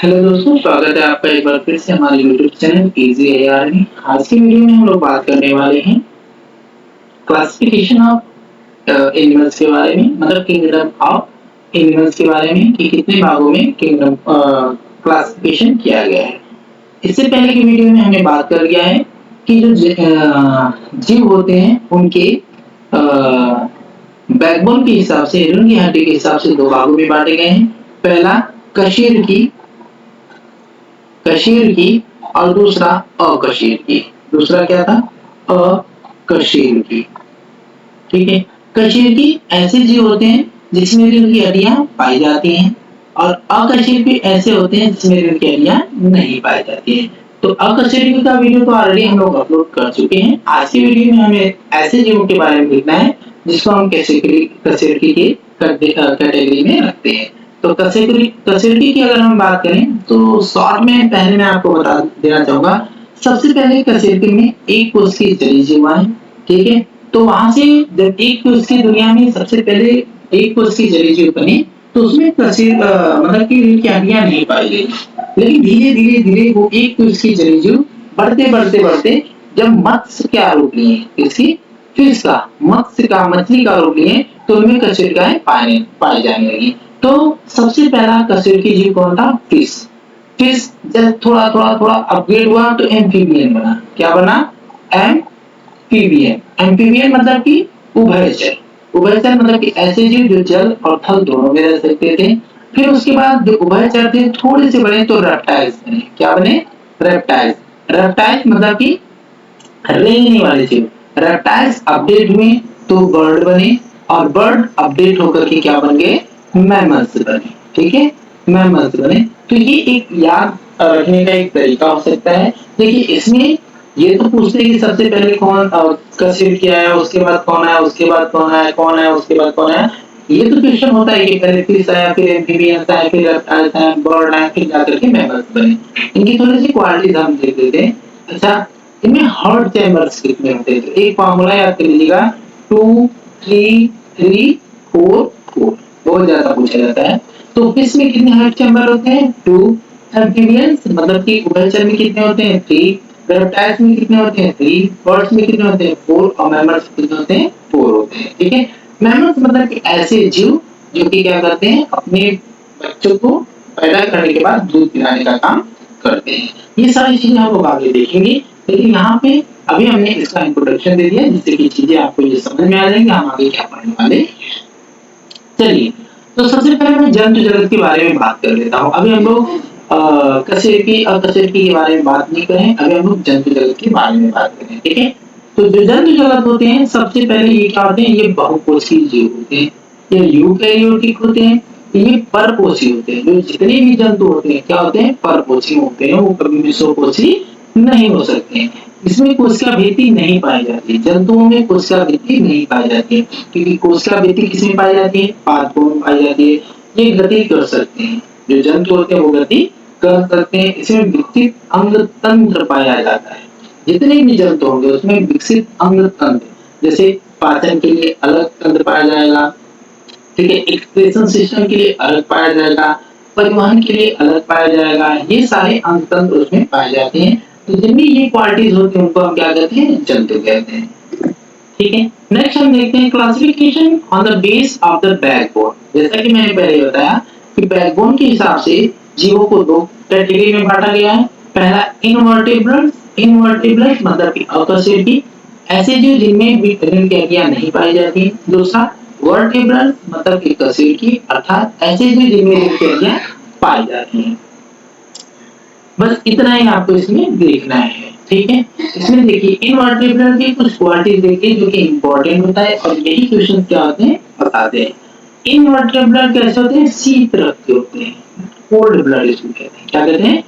Hello दोस्तों, स्वागत है आपका एक बार फिर से हमारे यूट्यूब चैनल इजी एआर में। आज की वीडियो में हम लोग बात करने वाले हैं क्लासिफिकेशन ऑफ एनिमल्स के बारे में, मतलब किंगडम ऑफ एनिमल्स के बारे में कि कितने भागों में किंगडम क्लासिफिकेशन किया गया है। इससे पहले की वीडियो में हमने बात कर लिया है कि जो जीव होते हैं उनके बैकबोन के हिसाब से, रीढ़ की हड्डी के हिसाब से दो भागों में बांटे गए हैं। पहला कशीर की और दूसरा अकशीर की। दूसरा क्या था? अकशीर की। ठीक है। कशीर की ऐसे जीव होते हैं जिसमें रीढ़ की हड्डियां पाई जाती हैं, और अकशीर भी ऐसे होते हैं जिसमें रीढ़ की हड्डियां नहीं पाई जाती हैं। तो अकशीर का वीडियो तो ऑलरेडी हम लोग अपलोड कर चुके हैं। आज की वीडियो में हमें ऐसे जीवों के बारे में देखना है जिसको हम कशीरकी के कैटेगरी में रखते हैं। तो कशीरकी की अगर हम बात करें तो शॉर्ट में पहले मैं आपको बता देना चाहूंगा। सबसे पहले कशीरकी में एक कोष की जली जीव है। ठीक है। तो वहां से जब एक कोष की दुनिया में सबसे पहले एक कोष की जली जीव बनी, तो उसमें मतलब कि रीढ़ की हड्डियां नहीं पाई गई। लेकिन धीरे धीरे धीरे वो एक कोष की जली जीव बढ़ते बढ़ते बढ़ते जब मत्स्य क्या रूप लिए, इसकी फिश का, मत्स्य का, मछली का रूप लिए, तो उनमें कशेरुकियां पाई जाने लगी। तो सबसे पहला कशेरुकी जीव कौन था? फिश। फिश जब थोड़ा थोड़ा थोड़ा अपग्रेड हुआ तो एम्फीबियन बना। क्या बना? एम्फीबियन। एम्फीबियन मतलब कि उभयचर। उभयचर मतलब कि ऐसे जीव जो जल और थल दोनों में रह सकते थे। फिर उसके बाद जो उभयचर थे थोड़े से बड़े तो रेप्टाइल्स बने। क्या बने? रेप्टाइल्स। रेप्टाइल्स मतलब कि रेंगने वाले जीव। रेप्टाइल्स अपडेट हुए तो बर्ड बने, और बर्ड अपडेट होकर के क्या बन गए? मैमल्स बने। ठीक है। मैमल्स बने। तो ये एक याद रखने का एक तरीका हो सकता है। देखिए इसमें ये तो पूछते हैं कि सबसे पहले कौन कशिप किया है, उसके बाद कौन है, उसके बाद कौन है, कौन है, उसके बाद कौन है। ये तो क्वेश्चन होता है कि पहले फिश आया, फिर एम्फीबियंस आया, फिर रेप्टाइल्स आया, बर्ड आया, फिर जाकर के मैमल्स बने। इनकी थोड़ी सी क्वालिटीज हम देख लेते हैं। अच्छा, इनमें हर्ट चैम्बर्स कितने होते हैं? तो एक फार्मूला याद कर लीजिएगा, 2 3 3 4 4। बहुत ज्यादा पूछा जाता है। तो फिश में कितने हर्ट चैम्बर होते हैं? 2। एम्फीबियंस मतलब कि उभयचर में कितने होते हैं? 3। रेप्टाइल्स में कितने होते हैं? 3। बर्ड्स में कितने होते हैं? 4। और मैमल्स में कितने होते हैं? 4 होते हैं। ठीक है। मैमल्स मतलब कि ऐसे जीव जो कि क्या करते हैं? अपने बच्चों को पैदा करने के बाद दूध पिलाने का काम करते हैं। ये सारी चीजें हम लोग आगे देखेंगे, लेकिन यहाँ पे अभी हमने इसका इंट्रोडक्शन दे दिया जिससे कि चीजें आपको ये समझ में आ जाएंगे हम आगे क्या पढ़ने वाले हैं। चलिए, तो सबसे पहले मैं जंतु जगत के बारे में बात कर लेता हूँ। अभी हम लोग कशेरुकी और कशेरुकी के बारे में बात नहीं करें, अभी हम लोग जंतु जगत के बारे में बात करें। ठीक है। तो जो जंतु जगत होते हैं सबसे पहले ये क्या होते हैं? ये बहुकोषीय जीव होते हैं। ये यूकैरियोटिक होते हैं। ये परपोषी होते हैं। जो जितने भी जंतु होते हैं क्या होते हैं? परपोषी होते हैं। वो कभी भी स्वपोषी नहीं हो सकते हैं। इसमें कोशिका भित्ति नहीं पाई जाती। जंतुओं में कोशिका भित्ति नहीं पाई जाती है, क्योंकि कोशिका भित्ति किसमें पाई जाती है? पादपों में पाई जाती है। ये गति कर सकते हैं, जो जंतु होते हैं वो गति कर सकते हैं। इसमें विकसित अंग तंत्र पाया जाता है। जितने भी जंतु होंगे उसमें विकसित अंग तंत्र, जैसे पाचन के लिए अलग तंत्र पाया जाएगा। ठीक है। एक्सप्रेशन सिस्टम के लिए अलग पाया जाएगा, परिवहन के लिए अलग पाया जाएगा। ये सारे अंग तंत्र उसमें पाए जाते हैं। तो जिनमें ये क्वालिटीज होती है उनको हम क्या कहते हैं? जंतु कहते हैं। ठीक है। नेक्स्ट हम देखते हैं classification on the base of the backbone. जैसा कि मैंने पहले बताया कि बैकबोन के हिसाब से जीवों को दो कैटेगरी में बांटा गया है। पहला इनवर्टेब्रेट्स। इनवर्टेब्रेट्स मतलब कि अकशेरुकी, ऐसे जीव जिनमें रीढ़ की हड्डियां नहीं पाई जाती। दूसरा वर्टेब्रल मतलब कि कशेरुकी, अर्थात ऐसे जीव जिनमें रीढ़ की हड्डियां पाई जाती हैं। बस इतना ही आपको इसमें देखना है। ठीक है। इसमें देखिए इनवर्टेब्रल की कुछ क्वालिटीज देखिए जो कि इंपॉर्टेंट होता है, और यही क्वेश्चन क्या होते हैं बताते हैं। इनवर्टेब्रल कैसे होते हैं? शीत रक्त के होते हैं। कोल्ड ब्लड इसको कहते हैं। क्या कहते हैं?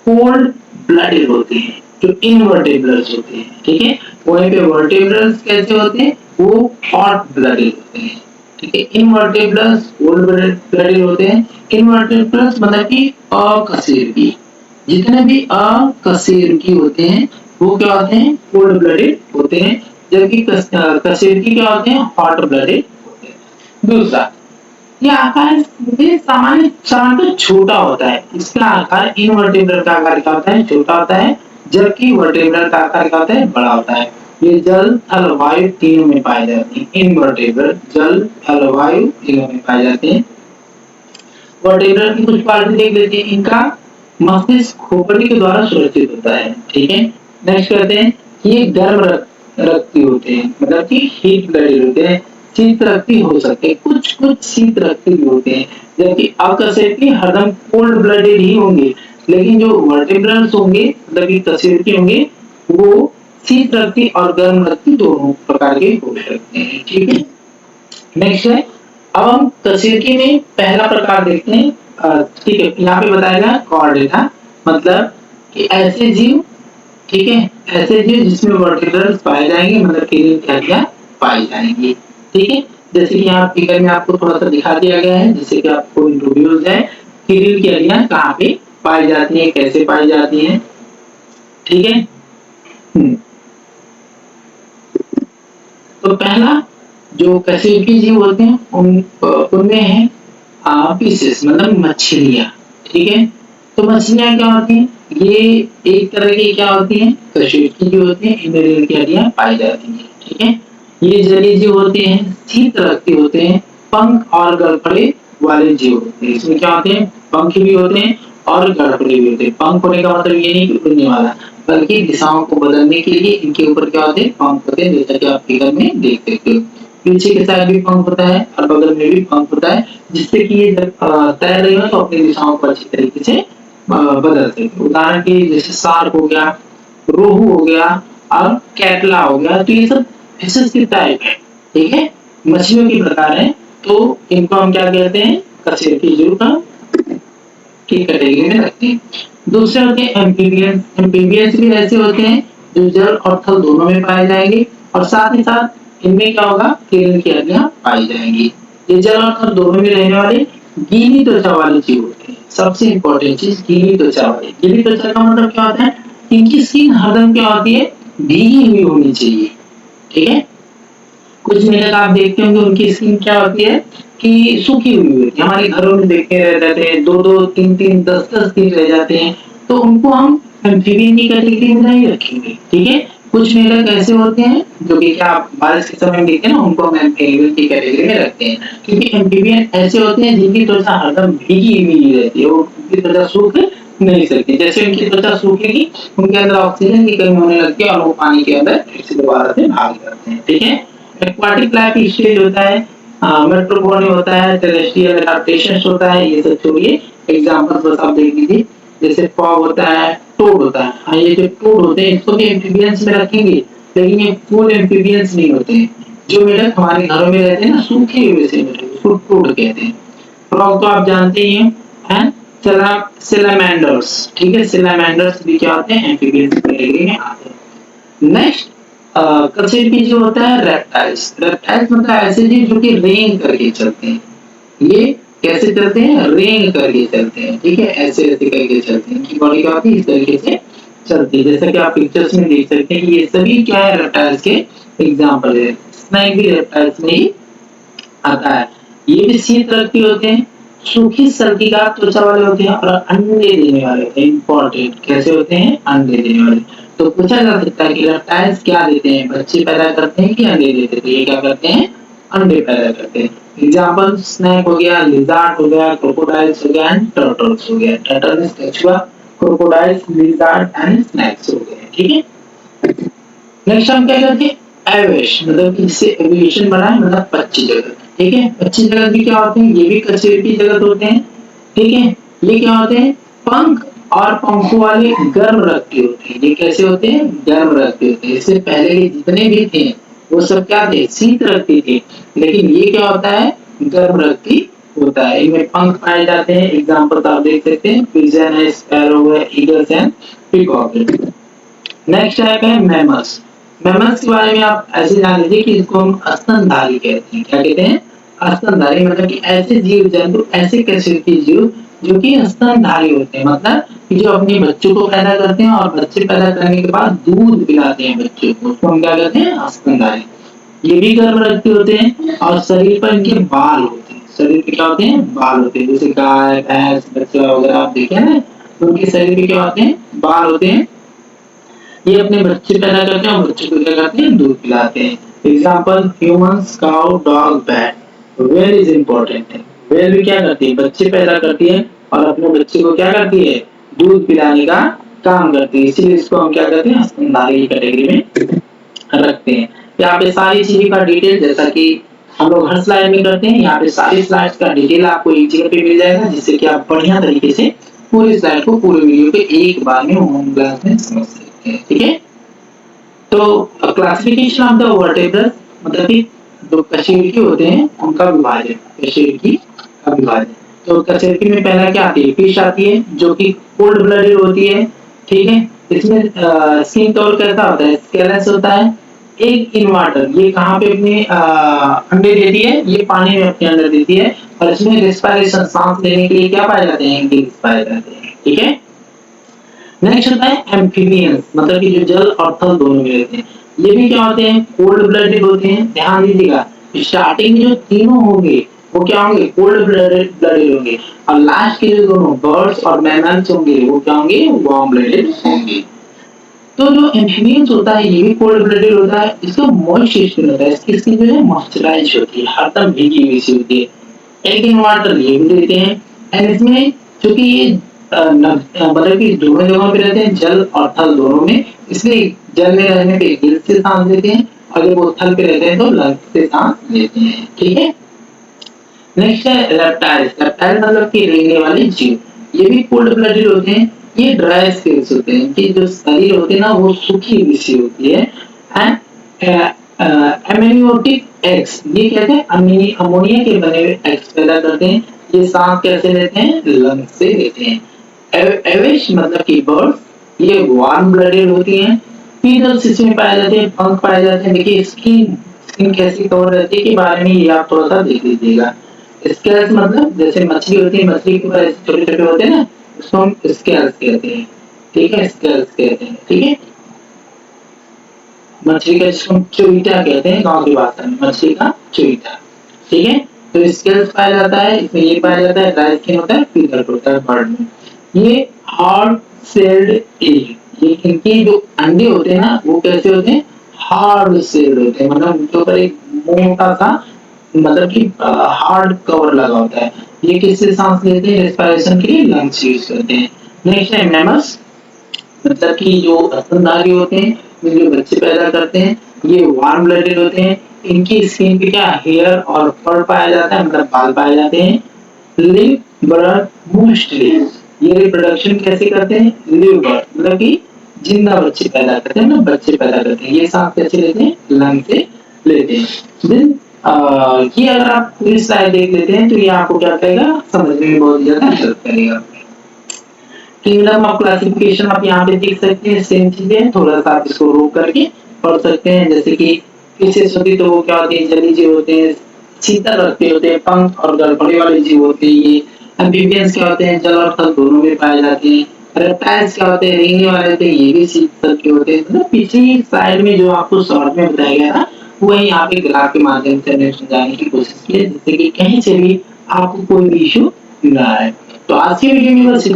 कोल्ड ब्लडेड होते हैं जो इनवर्टेब्रल्स होते हैं। ठीक है। वहीं पे वर्टेब्रल्स कैसे होते हैं? वो हॉट ब्लडेड होते हैं। ठीक है। इनवर्टेब्रल्स कोल्ड ब्लडेड होते हैं। इनवर्टेब्रल्स मतलब कि अकशेरुकी। जितने भी अकशेरुकी होते हैं वो क्या होते हैं? कोल्ड ब्लडेड होते हैं, जबकि कशेरुकी क्या होते हैं? हॉट ब्लडेड होते हैं। दूसरा, ये आकार ये सामान्य छोटा होता है, इसका आकार इनवर्टेब्रेट का आकार क्या होता है, छोटा होता है, जबकि वर्टेब्रेट का आकार क्या होता है, बड़ा होता है। ये जल थल वायु तीनों में पाए जाते हैं। इनवर्टेब्रेट जल थल वायु तीनों में पाए जाते हैं। वर्टेब्रेट की कुछ क्वालिटी देख लेते हैं। इनका मस्तिष्क खोपड़ी के द्वारा सुरक्षित होता है, ठीक है। नेक्स्ट करते हैं, ये गर्म रक्ती होते हैं, मतलब कि हीट ब्लडेड होते हैं, शीत रक्ती हो सकते हैं, कुछ कुछ शीत रक्ती भी होते हैं, जबकि अकशेरुकी हरदम कोल्ड ब्लडेड ही होंगे, लेकिन जो वर्टेब्रल्स होंगे मतलब कि कशेरुकी होंगे वो शीत रक्ती और गर्म रक्ती दोनों प्रकार के हो सकते हैं, ठीक है। नेक्स्ट है, अब हम कशेरुकी में पहला प्रकार देखते हैं। ठीक है, यहाँ पे बताएगा कॉर्डेटा, मतलब कि ऐसे जीव, ठीक है, ऐसे जीव जिसमें वर्टिब्रल्स पाए जाएंगे, मतलब कीड़े की हड्डियां पाई जाएंगी, ठीक है। जैसे कि यहाँ फिगर में आपको थोड़ा सा दिखा दिया गया है, जिससे कि आपको इंट्रोड्यूस है कीड़े की हड्डियां कहाँ पे पाई जाती हैं, कैसे पाई जाती हैं, ठीक है। तो पहला जो कशेरुकी जीव होते हैं उनमें है फिशेस, मतलब मछलियां, ठीक है। तो मछलियां क्या होती हैं, ये एक तरह की क्या होती हैं, कशेरुकी जो होती हैं, इनमें रेल की हड्डियां पाई जाती हैं, ठीक है। ये जलीय जीव होते हैं, शीत रक्ती होते हैं, पंख और गड़फड़े वाले जीव होते हैं। इसमें क्या होते हैं, पंख भी होते हैं और गड़फड़े भी होते हैं। पंख होने का मतलब ये नहीं कि उड़ने वाला, बल्कि दिशाओं को बदलने के लिए इनके ऊपर क्या होते हैं, पंख होते हैं, जैसा कि आप फिगर में देख सकते हो। पीछे के साइड भी पंख होता है और बगल में भी पंख होता है, जिससे कि ये जब तैर रही हो तो अपनी दिशाओं को अच्छी तरीके से बदल सकते। उदाहरण के लिए जैसे शार्क हो गया, रोहू हो गया और कैटला हो गया, तो ये सब फिशेस की टाइप है, ठीक है, मछलियों के प्रकार है। तो इनको हम क्या कहते हैं, कशेरुकी जीव का की कैटेगरी में रखते हैं। दूसरे होते हैं एम्फीबियंस। एम्फीबियंस भी ऐसे होते हैं जो जल और थल दोनों में पाए जाएंगे, और साथ ही साथ इनमें क्या होगा, कीड़े की हड्डियां पाई जाएंगी। ये जल और थल दोनों में रहने वाले गीली त्वचा वाले जीव होते हैं। सबसे इंपॉर्टेंट चीज गीली त्वचा वाले। गीली त्वचा का मतलब क्या होता है, इनकी स्किन हरदम क्या होती है, भीगी हुई होनी चाहिए, ठीक है। कुछ मेंढक आप देखते होंगे उनकी स्किन क्या होती है कि सूखी हुई होती है। हमारे घरों में देखते रह जाते हैं, 2-2, 3-3, 10-10 दिन रह जाते हैं, तो उनको हम एम्फीबियन की कैटेगरी में नहीं रखेंगे, ठीक है। कुछ मेंढक ऐसे होते हैं जो कि क्या बारिश के समय में देखते हैं ना, उनको हम एम्फीबियन की कैटेगरी में रखते हैं, क्योंकि एम्फीबियन ऐसे होते हैं जिनकी त्वचा हरदम भीगी हुई रहती है, उनकी त्वचा सूख नहीं सकती। जैसे उनकी त्वचा सूखेगी, उनके अंदर ऑक्सीजन की कमी होने लगती है और वो पानी के अंदर फिर से दोबारा से भाग जाते हैं, ठीक है। एक्वाटिक लाइफ स्टेज होता है, मेट्रोपोनी होता है, टेरेस्ट्रियल एडाप्टेशंस होता है, ये सब छोड़िए, एग्जांपल्स बस आप देख लीजिए। जैसे फॉग होता है, टोड होता है। हाँ, ये जो टोड होते हैं इसको भी एम्फीबियंस में रखेंगे, लेकिन ये फुल एम्फीबियंस नहीं होते हैं। जो मेढक हमारे घरों में रहते हैं ना, सूखे हुए से मेढक, उसको टोड कहते हैं। फ्रॉग तो आप जानते ही हैं, सैलामेंडर्स, ठीक है, सैलामेंडर्स भी क्या होते हैं, एम्फीबियंस कैटेगरी में आते हैं। नेक्स्ट कशेरुकी जो होता है रेप्टाइल्स। रेप्टाइल्स मतलब ऐसे जीव जो कि रेंग करके चलते हैं। ये कैसे चलते हैं, रेंग करके चलते हैं, ठीक है, ऐसे ऐसे करके चलते हैं। इनकी बॉडी क्या होती है, इस तरीके से चलती है, जैसा कि आप पिक्चर्स में देख सकते हैं कि ये सभी क्या है, रेप्टाइल्स के एग्जांपल है। स्नेक भी रेप्टाइल्स में ही आता है। ये भी शीत रक्ती होते हैं, सूखी सर्दिका त्वचा वाले होते हैं और अंडे देने वाले होते हैं। इंपॉर्टेंट, कैसे होते हैं, अंडे देने वाले। तो पूछा जा सकता है कि रेप्टाइल्स क्या देते हैं, बच्चे पैदा करते हैं कि अंडे देते हैं, तो ये क्या करते हैं, अंडे पैदा करते हैं। एग्जांपल स्नेक हो गया, लिजार्ड हो गया, क्रोकोडाइल्स हो गया एंड टर्टल्स हो गया। टर्टल मींस कछुआ, क्रोकोडाइल्स, लिजार्ड एंड स्नेक्स हो गए, ठीक है। नेक्स्ट हम क्या करते हैं, एविश, मतलब इससे एविएशन बना है, मतलब पक्षी जगत, ठीक है। पक्षी जगत भी क्या होते हैं, ये भी कशेरुकी जगत होते हैं, ठीक है। ये क्या होते हैं, पंख और पंखों वाले गर्म रक्ती होते हैं। ये कैसे होते हैं, गर्म रक्ती होते हैं। इससे पहले के जितने भी थे वो सब क्या थे, शीत रक्ती थे, लेकिन ये क्या होता है, गर्म रक्ती होता है। इनमें पंख पाए जाते हैं, एग्जांपल आप देख सकते हैं, पिजन है, स्पैरो है, ईगल्स एंड पीकॉक है। नेक्स्ट टाइप है मैमल्स। मैमल्स के बारे में आप ऐसे जान लीजिए कि इसको हम स्तनधारी कहते हैं। क्या कहते हैं, स्तनधारी, मतलब कि ऐसे जीव जंतु, ऐसे कशेरुकी जीव जो कि स्तनधारी होते हैं, मतलब कि जो अपने बच्चों को पैदा करते हैं और बच्चे पैदा करने के बाद दूध पिलाते हैं बच्चों को, तो हम क्या कहते हैं, स्तनधारी। ये भी गर्म रक्ती होते हैं और शरीर पर इनके बाल होते हैं, शरीर पे क्या होते हैं? बाल होते हैं। जैसे गाय, भैंस, बछड़ा वगैरह आप देखे ना, तो उनके शरीर पे क्या होते हैं? बाल होते हैं। ये अपने बच्चे पैदा करते हैं और बच्चे को क्या करते हैं? दूध पिलाते हैं। Example humans, cow, dog, bat. Well is important है। वेल भी क्या करती है? बच्चे पैदा करती है और अपने बच्चे को क्या करती है? दूध पिलाने का काम करती है। इसीलिए इसको हम क्या करते हैं? स्तनधारी की कैटेगरी में रखते हैं। यहाँ पे सारी चीजों का डिटेल जैसा कि हम लोग हर स्लाइड में करते हैं, यहाँ पे सारी स्लाइड्स का डिटेल आपको एक जगह पे मिल जाएगा, जिससे कि आप बढ़िया तरीके से पूरी स्लाइड को पूरे वीडियो पे एक बार में होम क्लास में समझ सकते हैं। ठीक है, तो क्लासिफिकेशन ऑफ द वर्टेब्रस मतलब कि जो कशेरुकी होते हैं उनका विभाजन, कशेरुकी का विभाजन। तो कशेरुकी में पहला क्या आती है? फिश आती है, जो कि कोल्ड ब्लडेड होती है। ठीक है, इसमें स्किन कवर कैसा होता है? स्केलेस होता है। एक इन वाटर, ये कहाँ पे अपने अंडे देती है? ये पानी में अपने अंडे देती है। और इसमें रेस्पिरेशन, सांस लेने के लिए क्या पाए जाते हैं? गिल्स पाए जाते हैं। ठीक है, नेक्स्ट होता है एम्फीबियंस, मतलब कि जो जल और थल दोनों में रहते हैं। ये भी क्या होते हैं? कोल्ड ब्लडेड होते हैं। ध्यान दीजिएगा, स्टार्टिंग में जो तीनों होंगे वो क्या होंगे? कोल्ड ब्लडेड होंगे, और लास्ट के जो दोनों बर्ड्स और मैमल्स होंगे वो क्या होंगे? वार्म ब्लडेड होंगे। तो जो एम्फीबियंस होता है ये भी कोल्ड ब्लडेड होता है। इसका मॉइस्ट स्किन होता है, इसकी स्किन जो है मॉइस्चराइज होती है, हरदम भीगी हुई सी होती है। एक इन वाटर ये भी देते हैं। एंड इसमें चूंकि ये मतलब कि दोनों जगहों पे रहते हैं, जल और थल दोनों में, इसलिए जल में रहने पे गिल से सांस लेते हैं, और जब वो थल पे रहते हैं तो लंग से सांस लेते हैं। ठीक है, नेक्स्ट है रेप्टाइल्स। रेप्टाइल मतलब कि रेंगने वाले जीव, ये भी कोल्ड ब्लडेड होते हैं। ये ड्राई स्केल्स होते हैं, इनकी जो शरीर होती है ना वो सूखी हुई सी होती है। एंड एमनियोटिक एग्स, ये कहते हैं अमोनिया के बने हुए एग्स पैदा करते हैं। ये सांस कैसे लेते हैं? लंग से लेते हैं। एविश मतलब कि बर्ड्स, ये वार्म ब्लडेड होती हैं। फीडर्स इसमें पाए जाते हैं, पंख पाए जाते हैं। देखिए स्किन, स्किन कैसी कवर रहती है के बारे में ये आप थोड़ा सा देख लीजिएगा। स्केल्स मतलब जैसे मछली होती है, मछली के ऊपर छोटे छोटे होते हैं ना, उसको हम स्केल्स कहते हैं। ठीक है, स्केल्स कहते हैं। ठीक है, मछली का जिसको हम चोईटा कहते हैं गांव की भाषा में, मछली का चोईटा। ठीक है, तो स्केल्स पाया जाता है, इसमें ये पाया जाता है, ड्राई स्किन होता है, फीदर होता है बर्ड में। ये हार्ड सेल्ड एग, ये इनके जो अंडे होते हैं ना वो कैसे होते हैं? हार्ड सेल्ड होते हैं, मतलब उनके ऊपर एक मोटा सा मतलब कि हार्ड कवर लगा होता है। ये किससे सांस लेते हैं? रेस्पिरेशन के लिए लंग्स यूज करते हैं। नेक्स्ट है मैमल्स, मतलब कि जो स्तनधारी होते हैं, जो बच्चे पैदा करते हैं, ये वार्म ब्लडेड होते हैं। इनकी स्किन पे क्या हेयर और फर पाया जाता है, मतलब बाल पाए जाते हैं। लिव बर्ड मोस्टली, ये रिप्रोडक्शन कैसे करते हैं? लिव बर्ड मतलब कि जिंदा बच्चे पैदा करते हैं, मतलब बच्चे पैदा करते हैं। ये सांस कैसे लेते हैं? लंग से लेते हैं। देन ये अगर आप पूरी स्लाइड देख लेते हैं तो ये आपको क्या करेगा? समझने में बहुत ज्यादा हेल्प करेगा। किंगडम ऑफ क्लासिफिकेशन आप यहाँ पे देख सकते हैं, सेम चीजें थोड़ा सा आप इसको रोक करके पढ़ सकते हैं। जैसे कि फिशेस होती तो वो क्या होती है? जलीय जीव होते हैं, शीतल रखते होते हैं, पंख और गड़बड़ी वाले जीव होते हैं। ये एम्फीबियंस क्या होते हैं? जल और थल दोनों में पाए जाते हैं। रेप्टाइल्स क्या होते हैं? रेंगने वाले होते हैं, ये भी शीतल के होते हैं। मतलब पिछली स्लाइड में जो आपको शॉर्ट में बताया गया था वही यहाँ पे ग्राफ के माध्यम से हमने समझाने की कोशिश की है, जिससे कि कहीं से भी आपको कोई भी इश्यू ना आए। तो आज की वीडियो में बस